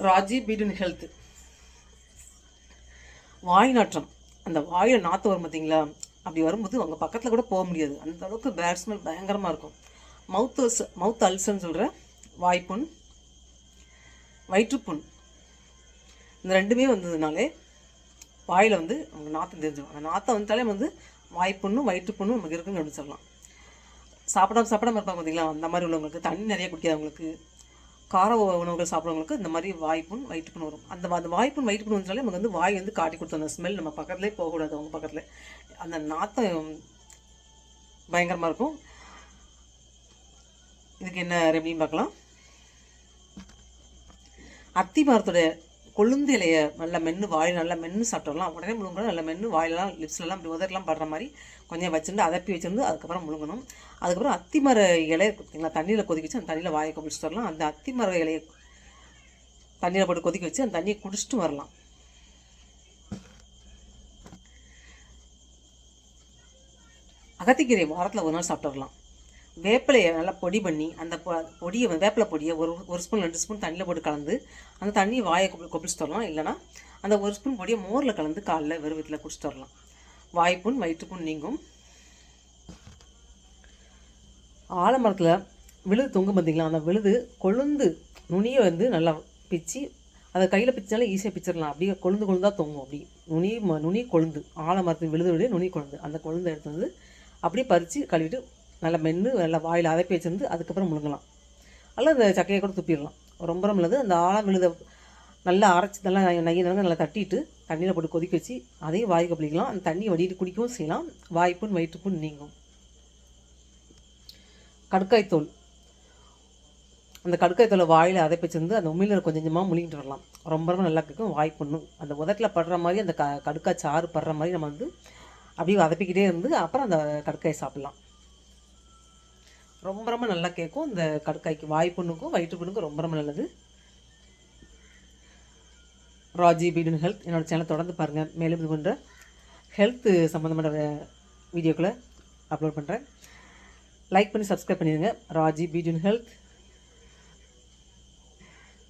Raji பீடன் health. வாய் நாற்றம், அந்த வாயில் நாற்று வரும் பார்த்தீங்களா, அப்படி வரும்போது அவங்க பக்கத்தில் கூட போக முடியாது, அந்த அளவுக்கு பேட் ஸ்மெல் பயங்கரமாக இருக்கும். மவுத் அல்சர்னு சொல்கிற வாய்ப்புண், வயிற்றுப்புண், இந்த ரெண்டுமே வந்ததுனாலே வாயில் வந்து அவங்க நாற்றம் தெரிஞ்சிடும். அந்த நாற்றம் வந்துட்டாலே வந்து வாய்ப்புண்ணும் வயிற்றுப்புண்ணும் நமக்கு இருக்குன்னு அப்படின்னு சொல்லலாம். சாப்பிடாம இருப்பாங்க பார்த்தீங்களா, அந்த மாதிரி உள்ளவங்களுக்கு, தண்ணி நிறைய குடிக்காதவங்களுக்கு, கார உணவுகள் சாப்பிட்றவங்களுக்கு இந்த மாதிரி வாய்ப்புண் வயிற்றுப்புண் வரும். அந்த வாய்ப்புண் வயிற்றுப்புண் வந்தாலே நமக்கு வந்து வாய் வந்து காட்டி கொடுத்தோம். அந்த ஸ்மெல் நம்ம பக்கத்துலேயே போகக்கூடாது, அவங்க பக்கத்தில். அந்த நாற்றம் பயங்கரமாக இருக்கும். இதுக்கு என்ன ரெமடின்னு பார்க்கலாம். அத்தி மரத்தோட கொழுந்து இலையை நல்லா மென்று வாயில் நல்லா மென்று சாப்பிட்டோம்லாம். உடனே முழுங்கணும். நல்லா மென்று வாயிலெலாம் லிப்ஸ்லாம் இப்படி உதறலாம் படுற மாதிரி கொஞ்சம் வச்சுருந்து அதப்பி வச்சுருந்து அதுக்கப்புறம் முழுங்கணும். அதுக்கப்புறம் அத்திமர இலையை பார்த்தீங்களா, தண்ணியில் கொதிக்க வச்சு அந்த தண்ணியில் வாயை குடிச்சிட்டு வரலாம். அந்த அத்திமர இலையை தண்ணியில் போட்டு கொதிக்க வச்சு அந்த தண்ணியை குடிச்சிட்டு வரலாம். அகத்திக்கீரை வாரத்தில் ஒரு நாள் சாப்பிட்டு வரலாம். வேப்பிலையை நல்லா பொடி பண்ணி அந்த பொடியை வேப்பிலை பொடியை ஒரு ஸ்பூன் 2 ஸ்பூன் தண்ணியில் போட்டு கலந்து அந்த தண்ணியை வாயை கொப்பிடிச்சு தரலாம். இல்லைனா அந்த 1 ஸ்பூன் பொடியை மோரில் கலந்து காலைல வெறும் வயிற்றில் குடிச்சிட்டு வரலாம். வாய்ப்புண் வயிற்றுப்புண் நீங்கும். ஆலமரத்தில் விழுது தொங்கும் பார்த்தீங்களா, அந்த விழுது கொழுந்து நுனியை வந்து நல்லா பிச்சு அதை கையில் பிச்சாலும் ஈஸியாக பிச்சிடலாம். அப்படியே கொழுந்தாக தொங்கும். அப்படி நுனி கொழுந்து, ஆலமரத்தின் விழுதுடைய நுனி கொழுந்து, அந்த கொழுந்தை எடுத்து வந்து அப்படியே பறித்து கழுவிட்டு நல்லா மென்று நல்லா வாயில் அதப்பி வச்சிருந்து அதுக்கப்புறம் முழுங்கலாம். அல்ல அந்த சக்கையை கூட துப்பிடலாம். ரொம்ப நல்லது. அந்த ஆழம் விழுத நல்லா அரைச்சி நல்லா நல்லா தட்டிட்டு தண்ணியில் போட்டு கொதிக்க வச்சு அதையும் வாய்க்கு பிடிக்கலாம். அந்த தண்ணியை வடிட்டு குடிக்கவும் செய்யலாம். வாய்ப்புண் வயிற்றுப்புண் நீங்கும். கடுக்காய்த்தோல், அந்த கடுக்காய்த்தோலை வாயில் அதப்பி வச்சிருந்து அந்த உமிழ்நீரை கொஞ்சம் கொஞ்சமாக முழுங்கிட்டு வரலாம். ரொம்ப நல்லா இருக்கும். வாய்ப்புண்ணும் அந்த உதட்டில் படுற மாதிரி அந்த கடுக்காய் சாறு படுற மாதிரி நம்ம வந்து அப்படியே அதப்பிக்கிட்டே இருந்து அப்புறம் அந்த கடுக்காயை சாப்பிட்லாம். ரொம்ப நல்லா கேட்கும். இந்த கடுக்காய்க்கு வாய்ப்புண்ணுக்கும் வயிற்றுப்புண்ணுக்கும் ரொம்ப நல்லது. ராஜி பீடன் ஹெல்த் என்னோடய சேனலை தொடர்ந்து பாருங்கள். மேலும் இது போன்ற ஹெல்த்து சம்மந்தமான வீடியோக்களை அப்லோட் பண்ணுறேன். லைக் பண்ணி சப்ஸ்கிரைப் பண்ணிடுங்க. ராஜி பீடன் ஹெல்த்.